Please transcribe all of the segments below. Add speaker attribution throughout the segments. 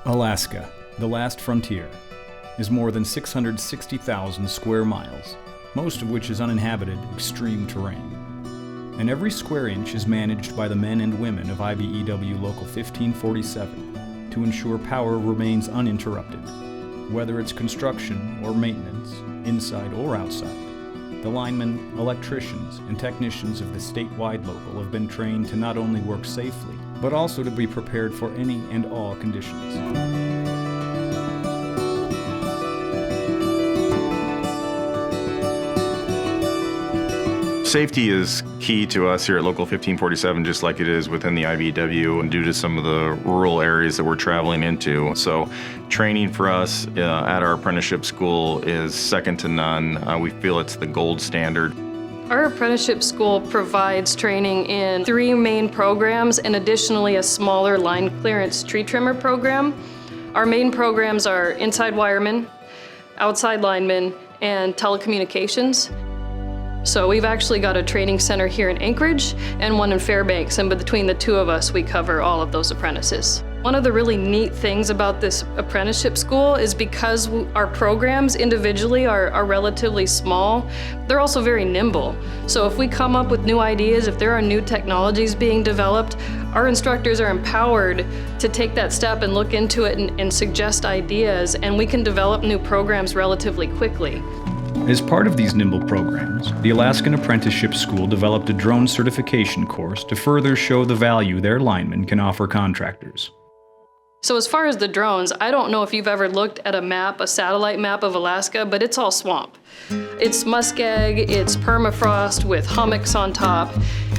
Speaker 1: Alaska, the last frontier, is more than 660,000 square miles, most of which is uninhabited, extreme terrain. And every square inch is managed by the men and women of IBEW Local 1547 to ensure power remains uninterrupted, whether it's construction or maintenance, inside or outside. The linemen, electricians, and technicians of the statewide local have been trained to not only work safely, but also to be prepared for any and all conditions.
Speaker 2: Safety is key to us here at Local 1547, just like it is within the IBEW, and due to some of the rural areas that we're traveling into. So training for us at our apprenticeship school is second to none. We feel it's the gold standard.
Speaker 3: Our apprenticeship school provides training in 3 main programs and additionally a smaller line clearance tree trimmer program. Our main programs are inside wiremen, outside linemen, and telecommunications. So we've actually got a training center here in Anchorage and one in Fairbanks, and between the two of us, we cover all of those apprentices. One of the really neat things about this apprenticeship school is because our programs individually are relatively small, they're also very nimble. So if we come up with new ideas, if there are new technologies being developed, our instructors are empowered to take that step and look into it and suggest ideas, and we can develop new programs relatively quickly.
Speaker 1: As part of these nimble programs, the Alaskan Apprenticeship School developed a drone certification course to further show the value their linemen can offer contractors.
Speaker 3: So as far as the drones, I don't know if you've ever looked at a map, a satellite map of Alaska, but it's all swamp. It's muskeg, it's permafrost with hummocks on top.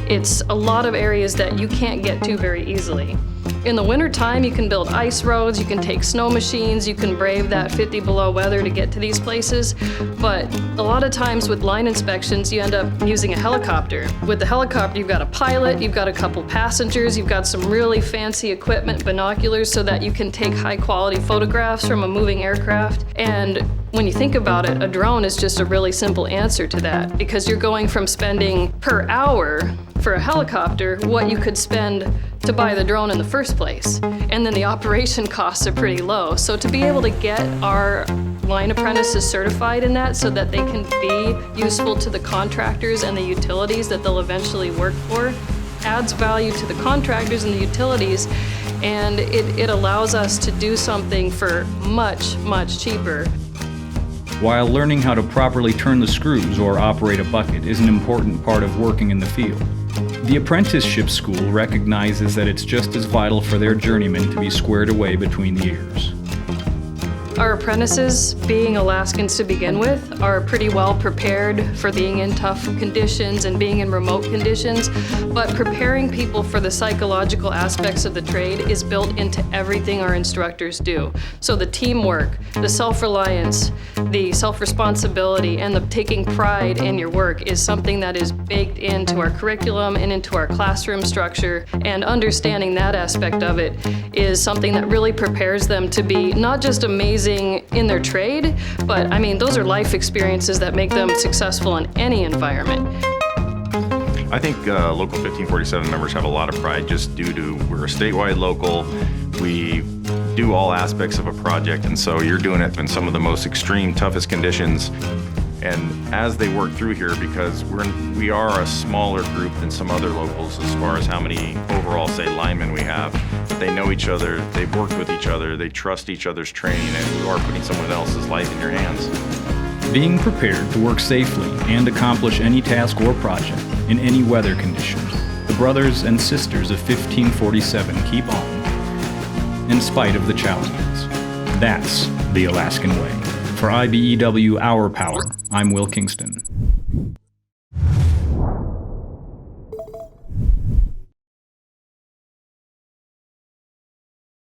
Speaker 3: It's a lot of areas that you can't get to very easily. In the wintertime, you can build ice roads, you can take snow machines, you can brave that 50 below weather to get to these places. But a lot of times with line inspections, you end up using a helicopter. With the helicopter, you've got a pilot, you've got a couple passengers, you've got some really fancy equipment, binoculars, so that you can take high quality photographs from a moving aircraft. And when you think about it, a drone is just a really simple answer to that, because you're going from spending per hour for a helicopter what you could spend to buy the drone in the first place. And then the operation costs are pretty low. So to be able to get our line apprentices certified in that so that they can be useful to the contractors and the utilities that they'll eventually work for adds value to the contractors and the utilities, and it allows us to do something for much, much cheaper.
Speaker 1: While learning how to properly turn the screws or operate a bucket is an important part of working in the field, the apprenticeship school recognizes that it's just as vital for their journeymen to be squared away between the ears.
Speaker 3: Our apprentices, being Alaskans to begin with, are pretty well prepared for being in tough conditions and being in remote conditions, but preparing people for the psychological aspects of the trade is built into everything our instructors do. So the teamwork, the self-reliance, the self-responsibility, and the taking pride in your work is something that is baked into our curriculum and into our classroom structure, and understanding that aspect of it is something that really prepares them to be not just amazing in their trade, but I mean, those are life experiences that make them successful in any environment.
Speaker 2: I think Local 1547 members have a lot of pride just due to we're a statewide local. We do all aspects of a project, and so you're doing it in some of the most extreme, toughest conditions. And as they work through here, because we are a smaller group than some other locals as far as how many overall, say, linemen we have, they know each other, they've worked with each other, they trust each other's training, and you are putting someone else's life in your hands.
Speaker 1: Being prepared to work safely and accomplish any task or project in any weather conditions, the brothers and sisters of 1547 keep on, in spite of the challenges. That's the Alaskan way. For IBEW Our Power, I'm Will Kingston.